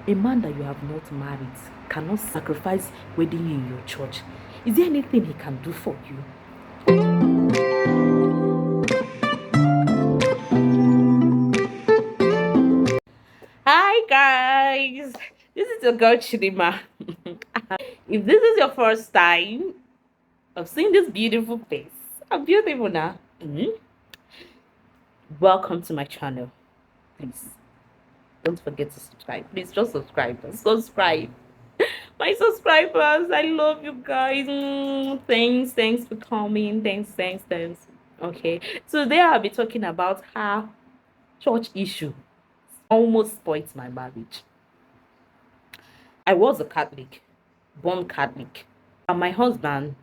A man that you have not married cannot sacrifice wedding you in your church. Is there anything he can do for you? Hi guys, this is your girl Chidima. If this is your first time of seeing this beautiful face, I'm beautiful now. Welcome to my channel. Please don't forget to subscribe. Please just subscribe. Subscribe. My subscribers, I love you guys. Thanks for coming. Thanks. Okay, today I'll be talking about how church issue almost spoiled my marriage. I was a Catholic, born Catholic, and my husband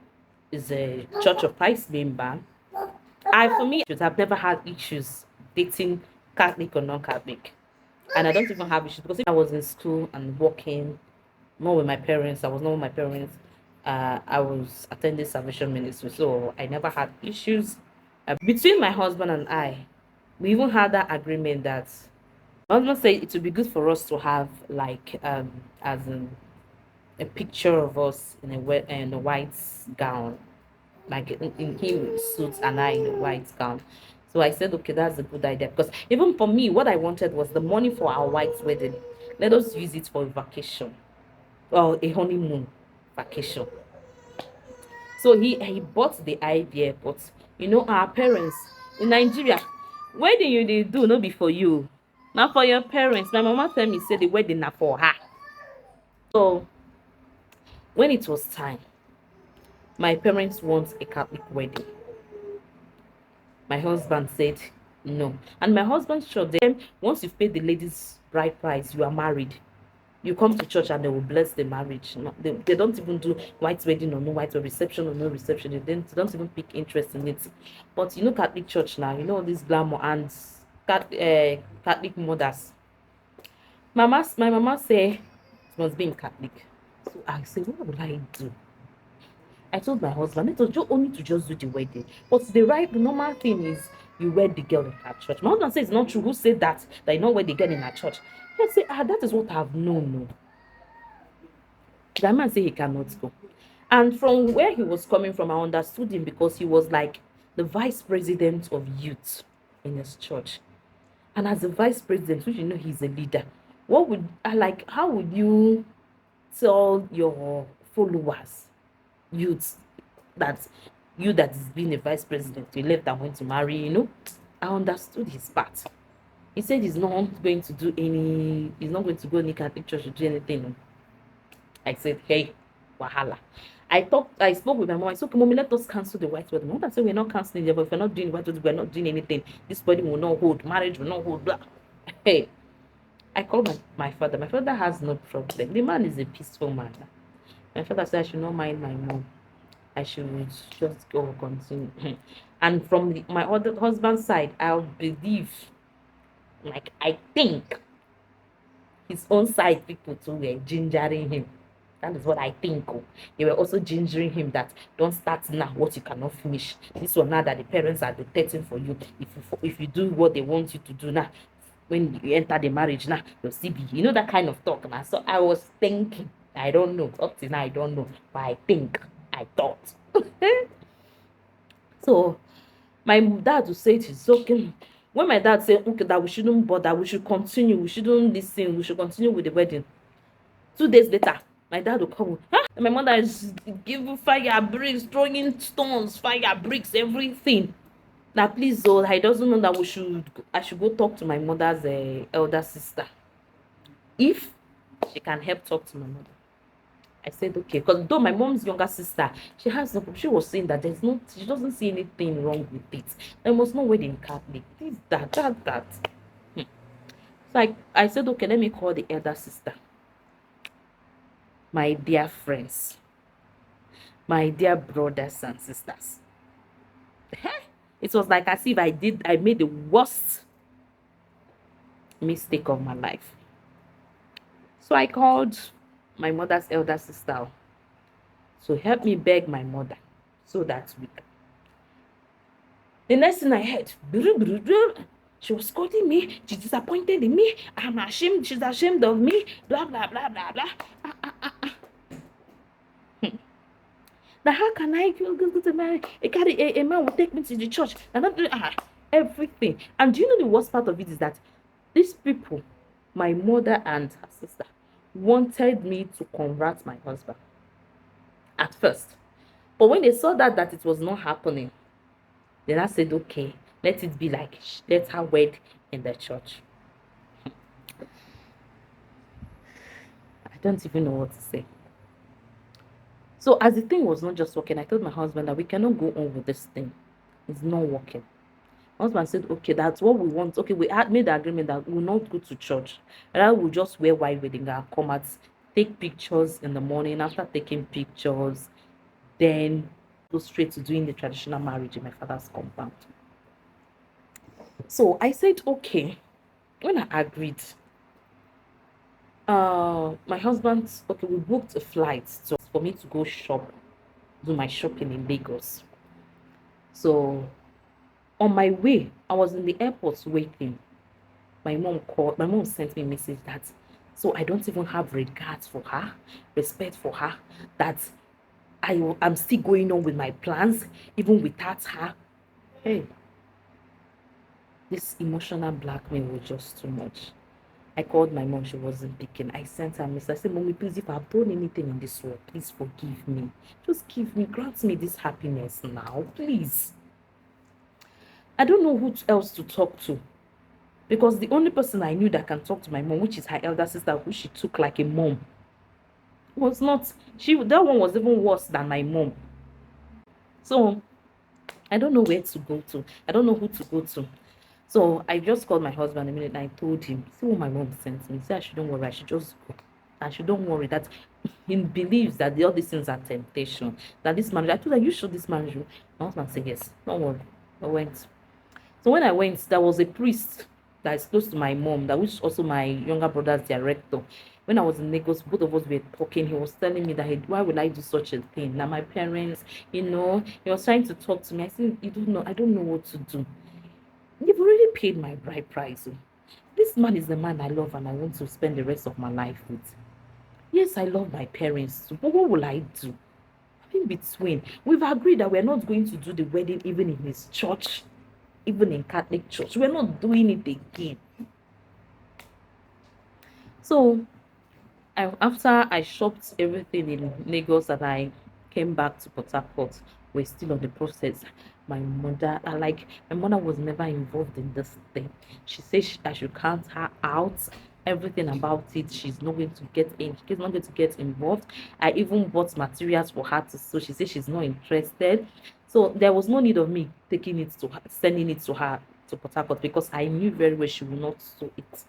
is a Church of Christ member. For me, I've never had issues dating Catholic or non-Catholic, and I don't even have issues because if I was in school and working, not with my parents. I was not with my parents. I was attending Salvation Ministry, so I never had issues. Between my husband and I, we even had that agreement that my husband said it would be good for us to have like as in a picture of us in a white gown, like in him suits and I in a white gown. So I said, okay, that's a good idea because even for me, what I wanted was the money for our white wedding. Let us use it for a vacation or a honeymoon vacation. So he bought the idea, but our parents in Nigeria, wedding you they do not be for you, not for your parents. My mama tell me say the wedding na for her. So when it was time, my parents want a Catholic wedding. My husband said no, and my husband showed them once you've paid the lady's bride price, you are married. You come to church and they will bless the marriage. No, they don't even do white wedding or no white wedding, reception or no reception. They don't even pick interest in it. But Catholic church now, all this glamour and Catholic mothers. My mama say it must be in Catholic. So I said, what will I do? I told my husband, it was just only to just do the wedding. But the normal thing is you wed the girl in her church. My husband says it's not true. Who said that? That you not wed the girl in her church? I say, that is what I've known. No. The man said he cannot go. And from where he was coming from, I understood him because he was like the vice president of youth in his church. And as the vice president, which he's a leader, what would I like? How would you tell your followers, youth, that that is being a vice president, you left and went to marry? I understood his part. He said he's not going to go any Catholic church to do anything. I said, hey, wahala. I spoke with my mom. I said, okay, mommy, let us cancel the white wedding. My mother said, we're not canceling it, but if we're not doing the white wedding, we're not doing anything. This wedding will not hold. Marriage will not hold. Blah. Hey, I called my father. My father has no problem. The man is a peaceful man. My father said, I should not mind my mom. I should just go continue. And from my other husband's side, I believe, like, I think his own side people too were gingering him. That is what I think. Oh. They were also gingering him that don't start now what you cannot finish. This one now that the parents are dictating for you. If you do what they want you to do now, when you enter the marriage now, you'll still be, that kind of talk now. So I was thinking, I don't know. Up to now, I don't know. But I thought. So my dad would say it is okay. When my dad said, okay, that we shouldn't bother, we should continue, we shouldn't listen, we should continue with the wedding. 2 days later, my dad will come. Huh? And my mother is giving fire bricks, throwing stones, fire bricks, everything. Now, please, oh, I doesn't know that I should go talk to my mother's elder sister. If she can help talk to my mother. I said, okay, because though my mom's younger sister, she was saying that she doesn't see anything wrong with it. There must not wed in Catholic. This, that. So I said, okay, let me call the elder sister. My dear friends, my dear brothers and sisters. It was like as if I made the worst mistake of my life. So I called my mother's elder sister to help me beg my mother so that we can. The next thing I heard, She was scolding me. She's disappointed in me. I'm ashamed. She's ashamed of me. Blah, blah, blah, blah, blah. That how can I go to marry? A man will take me to the church. And everything. And do you know the worst part of it is that these people, my mother and her sister, wanted me to convert my husband at first. But when they saw that it was not happening, then I said, okay, let it be like, let her wed in the church. I don't even know what to say. So as the thing was not just working, I told my husband that we cannot go on with this thing. It's not working. My husband said, okay, that's what we want. Okay, we had made the agreement that we will not go to church. And I will just wear white wedding gown, come out, take pictures in the morning. After taking pictures, then go straight to doing the traditional marriage in my father's compound. So I said, okay. When I agreed, my husband, okay, we booked a flight for me to go do my shopping in Lagos. So on my way, I was in the airport waiting. My mom sent me a message that, so I don't even have regards for her, respect for her, that I'm still going on with my plans, even without her. Hey, this emotional blackmail was just too much. I called my mom, she wasn't picking. I sent her a message. I said, Mommy, please, if I've done anything in this world, please forgive me. Just grant me this happiness now, please. I don't know who else to talk to. Because the only person I knew that can talk to my mom, which is her elder sister, who she took like a mom, was not, that one was even worse than my mom. So, I don't know where to go to. I don't know who to go to. So I just called my husband a minute and I told him, see what my mom sent me. He said I shouldn't worry, I should just go. I should don't worry that he believes that all these things are temptation. That this marriage, I told her, you sure this marriage? My husband said yes. Don't worry. I went. So when I went, there was a priest that is close to my mom, that was also my younger brother's director. When I was in Lagos, both of us were talking. He was telling me that, hey, why would I do such a thing? Now my parents, he was trying to talk to me. I said, you don't know, I don't know what to do. You've already paid my bride price. This man is the man I love and I want to spend the rest of my life with. Yes, I love my parents too, but what will I do? In between, we've agreed that we're not going to do the wedding even in his church, even in Catholic church. We're not doing it again. So, after I shopped everything in Lagos and I came back to Port Harcourt, we're still on the process. My mother was never involved in this thing. She said I should count her out. Everything about it, she's not going to get in. She's not going to get involved. I even bought materials for her to sew. She said she's not interested. So there was no need of me taking it to her, sending it to her to Port Harcourt, because I knew very well she would not sew it.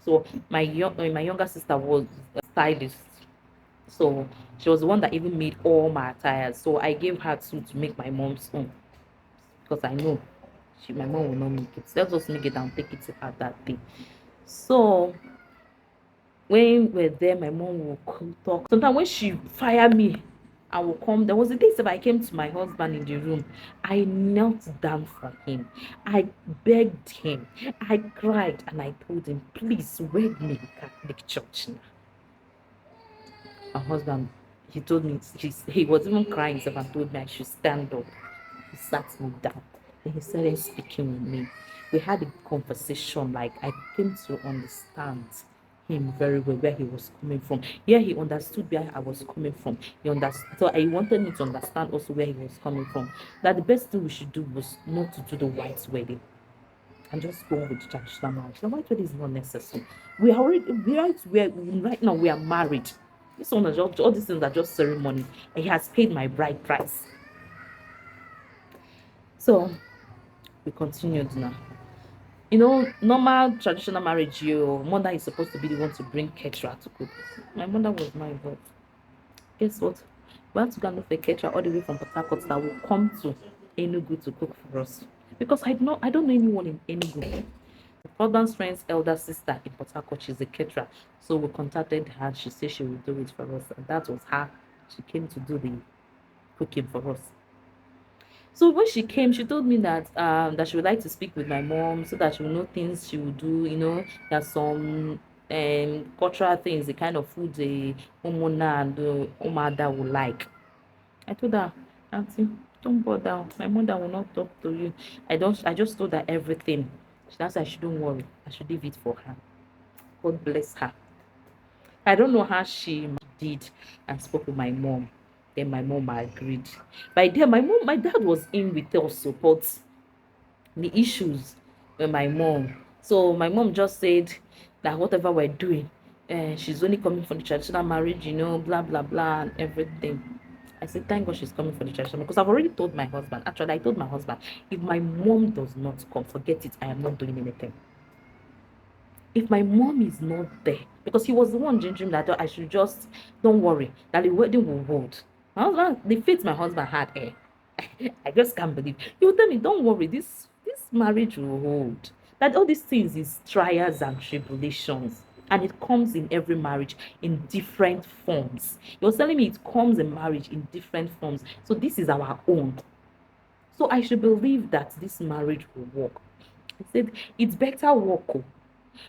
So my younger sister was a stylist. So she was the one that even made all my attires. So I gave her to make my mom's own, because I know my mom will not make it. Let's just make it and take it to her that day. So when we're there, my mom will talk. Sometimes when she fire me, I will come. There was a day that I came to my husband in the room. I knelt down for him. I begged him. I cried and I told him, please wed me in Catholic church now. My husband, he told me, he was even crying himself and told me I should stand up. He sat me down. Then he started speaking with me. We had a conversation, like I came to understand him very well, where he was coming from. Yeah, he understood where I was coming from. He understood. So I wanted me to understand also where he was coming from. That the best thing we should do was not to do the white wedding and just go on with the traditional marriage. The white wedding is not necessary. Right now we are married. This one is just, all these things are just ceremony. And he has paid my bride price. So we continued now. Normal traditional marriage, your mother is supposed to be the one to bring caterer to cook. My mother was not involved. Guess what? We had to go and look for a caterer all the way from Port Harcourt that will come to Enugu to cook for us. Because I don't know anyone in Enugu. My husband's friend's elder sister in Port Harcourt, she's a caterer. So we contacted her. She said she would do it for us. And that was her. She came to do the cooking for us. So when she came, she told me that she would like to speak with my mom so that she will know things she will do. There's some cultural things, the kind of food the umona and the umada will like. I told her, Auntie, don't bother. My mother will not talk to you. I just told her everything. That's why she don't worry. I should leave it for her. God bless her. I don't know how she did and spoke with my mom. Then my mom agreed. By then, my dad was in with us, but the issues with my mom. So my mom just said that whatever we're doing, she's only coming for the traditional marriage, blah blah blah and everything. I said, thank God she's coming for the traditional because I've already told my husband. Actually, I told my husband, if my mom does not come, forget it. I am not doing anything. If my mom is not there, because he was the one gingering that I should just don't worry that the wedding will hold. My husband, the faith my husband had, I just can't believe. He would tell me, don't worry, this marriage will hold. That all these things is trials and tribulations. And it comes in every marriage in different forms. He was telling me it comes in marriage in different forms. So this is our own. So I should believe that this marriage will work. I said, it's better work.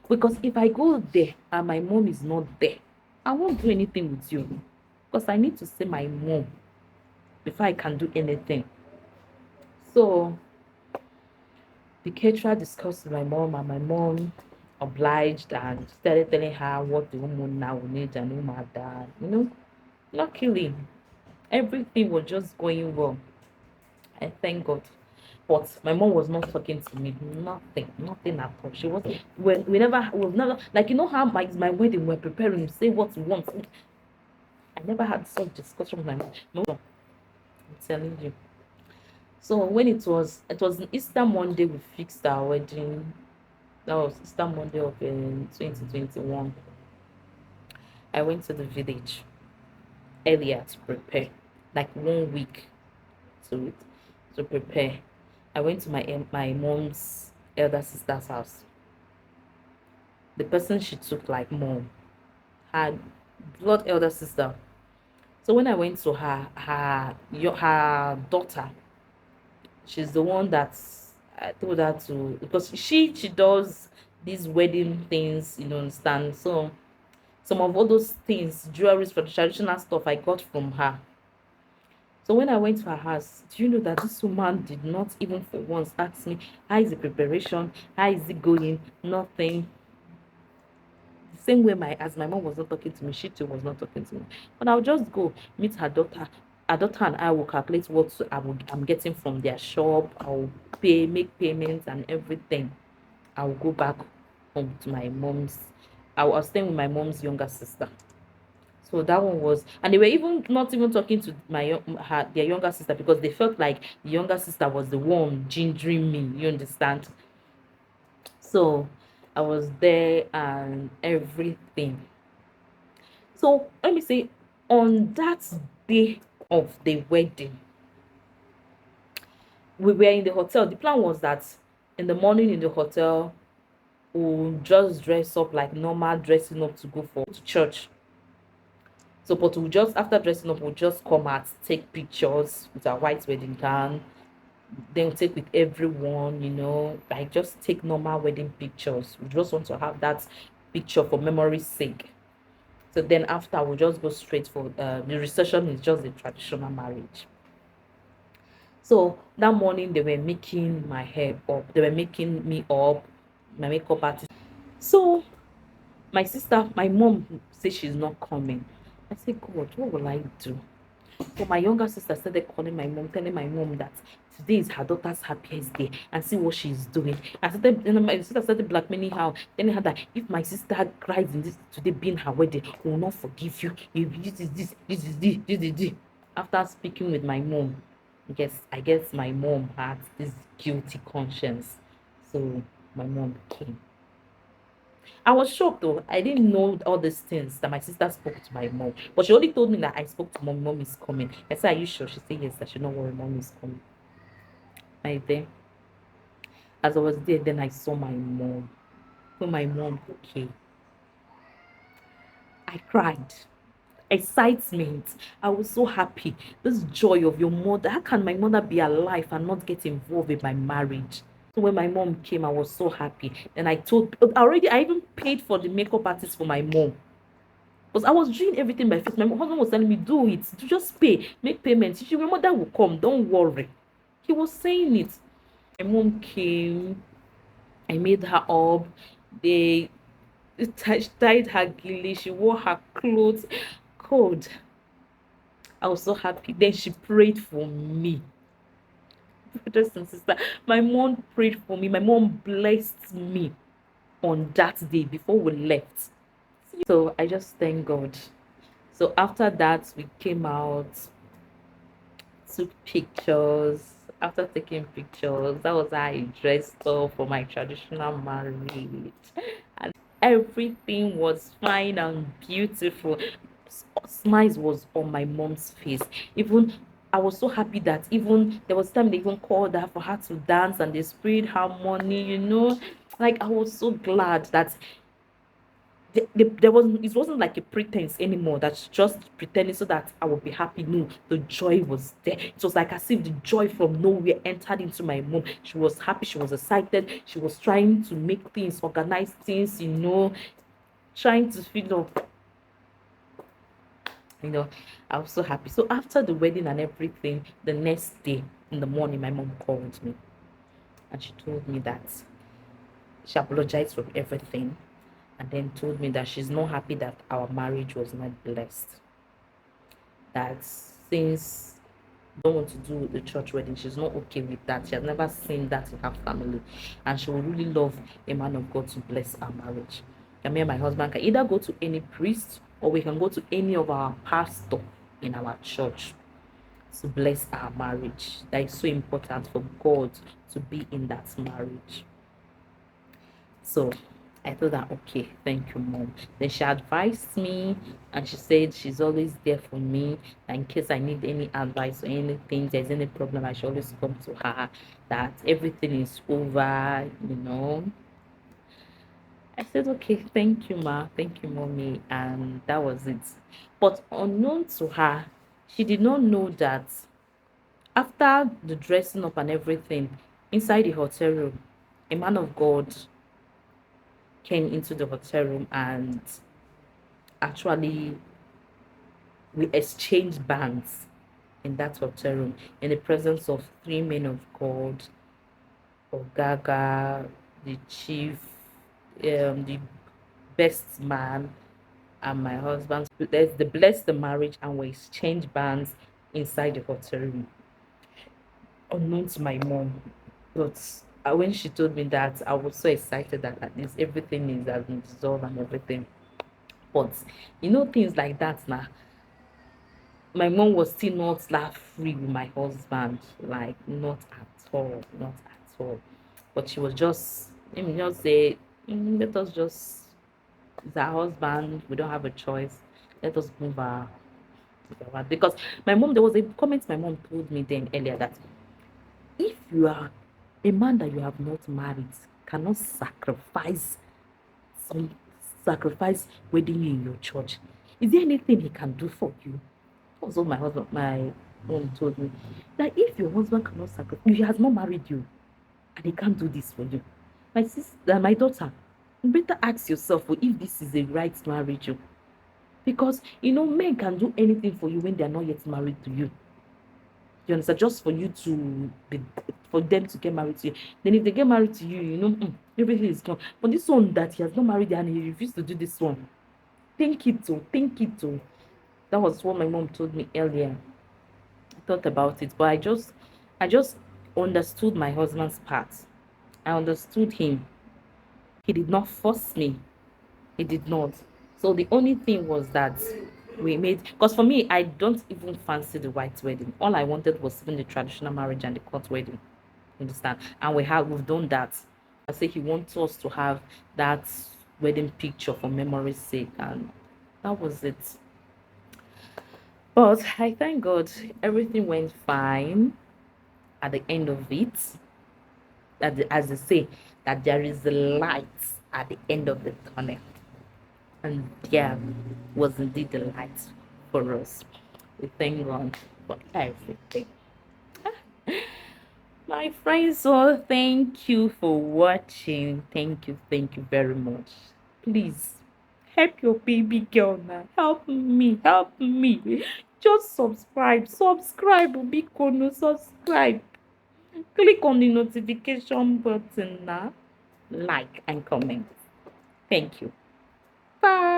Because if I go there and my mom is not there, I won't do anything with you. Because I need to see my mom before I can do anything. So the caterer discussed with my mom, and my mom obliged and started telling her what the woman now will need and whom had done. Luckily, everything was just going well. I thank God. But my mom was not talking to me. Nothing at all. She was we never like how my wedding we're preparing, say what we want. I never had such discussion with my mom. No, I'm telling you. So when it was Easter Monday, we fixed our wedding. That was Easter Monday of 2021. I went to the village earlier to prepare, like 1 week to prepare. I went to my mom's elder sister's house. The person she took like mom, her blood elder sister. So when I went to her daughter, she's the one that I told her to, because she does these wedding things, understand. So some of all those things, jewelries for the traditional stuff, I got from her. So when I went to her house, do you know that this woman did not even for once ask me, how is the preparation? How is it going? Nothing. The same way as my mom was not talking to me, she too was not talking to me. But I'll just go meet her daughter. Her daughter and I will calculate what I'm getting from their shop. I'll make payments and everything. I'll go back home to my mom's. I was staying with my mom's younger sister. So that one was, and they were even not even talking to their younger sister because they felt like the younger sister was the one gingering me. You understand? So I was there and everything. So let me say, on that day of the wedding, we were in the hotel. The plan was that in the morning in the hotel, we'll just dress up like normal dressing up to go to church. So, but we'll just, after dressing up, we'll just come out, take pictures with our white wedding gown. Then we'll take with everyone, like just take normal wedding pictures. We just want to have that picture for memory's sake. So then after, we'll just go straight for the reception is just the traditional marriage. So that morning, they were making my hair up. They were making me up, my makeup artist. So my mom said she's not coming. I said, God, what will I do? So my younger sister started calling my mom, telling my mom that today is her daughter's happiest day and see what she's doing. My sister started blackmailing her, telling her that if my sister cries in this today being her wedding, we will not forgive you. This. After speaking with my mom, I guess my mom had this guilty conscience. So my mom came. I was shocked though. I didn't know all these things that my sister spoke to my mom. But she only told me that I spoke to mom. Mom is coming. I said, are you sure? She said, yes, that she know where mom is coming. Right there. As I was there, then I saw my mom. When my mom came, I cried. excitement. I was so happy. This joy of your mother. How can my mother be alive and not get involved in my marriage? So when my mom came, I was so happy. And I told already, I even paid for the makeup artist for my mom. Because I was doing everything by faith. My husband was telling me, do it. Just pay. Make payments. Your mother will come. Don't worry. He was saying it. My mom came. I made her up. They tied her gilly. She wore her clothes. God, I was so happy. Then she prayed for me. Brothers and sisters, my mom prayed for me. My mom blessed me on that day before we left. So I just thank God. So after that, we came out, took pictures. After taking pictures, that was how I dressed up for my traditional marriage. And everything was fine and beautiful. Smiles was on my mom's face. Even I was so happy that even there was time they even called her for her to dance and they sprayed her money, Like I was so glad that there wasn't, it wasn't like a pretense anymore, that's just pretending so that I would be happy. No, the joy was there. It was like as if the joy from nowhere entered into my mom. She was happy, she was excited, she was trying to make things, organize things, trying to feel up. I was so happy. So after the wedding and everything, the next day in the morning, my mom called me and she told me that she apologized for everything and then told me that she's not happy that our marriage was not blessed. That since don't want to do the church wedding, she's not okay with that. She has never seen that in her family, and she would really love a man of God to bless our marriage. And me and my husband can either go to any priest or we can go to any of our pastor in our church to bless our marriage. That is so important for God to be in that marriage. So I told her, okay, thank you, mom. Then she advised me and she said she's always there for me. In case I need any advice or anything, there's any problem, I should always come to her. That everything is over. I said, okay, thank you, ma. Thank you, mommy. And that was it. But unknown to her, she did not know that after the dressing up and everything, inside the hotel room, a man of God came into the hotel room and actually we exchanged bands in that hotel room in the presence of three men of God, Ogaga, the chief, the best man, and my husband. They blessed the marriage and we exchanged bands inside the hotel room, unknown to my mom. But when she told me that, I was so excited that at least everything is has been dissolved and everything. But things like that now. My mom was still not that free with my husband, like not at all, not at all. But she was just, let me just say, let us just, it's our husband, we don't have a choice. Let us move our, because my mom, there was a comment my mom told me then earlier that if you are a man that you have not married, cannot some sacrifice wedding in your church, is there anything he can do for you? Also, my mom told me that if your husband cannot sacrifice, he has not married you, and he can't do this for you. My sister, my daughter, you better ask yourself if this is a right marriage, because men can do anything for you when they are not yet married to you. You understand? Just for you to be, for them to get married to you. Then if they get married to you, everything is gone. But this one that he has not married and he refused to do this one, think it too, think it too. That was what my mom told me earlier. I thought about it, but I just understood my husband's part. I understood him. He did not force me. He did not. So the only thing was that we made, because for me, I don't even fancy the white wedding. All I wanted was even the traditional marriage and the court wedding. Understand? And we've done that. I say he wants us to have that wedding picture for memory's sake, and that was it. But I thank God everything went fine at the end of it. As they say, that there is a light at the end of the tunnel. And there was indeed the light for us. We thank God for everything. My friends, all thank you for watching. Thank you very much. Please help your baby girl now. Help me, help me. Just subscribe, Bikono, subscribe. Click on the notification button now, like and comment. Thank you. Bye.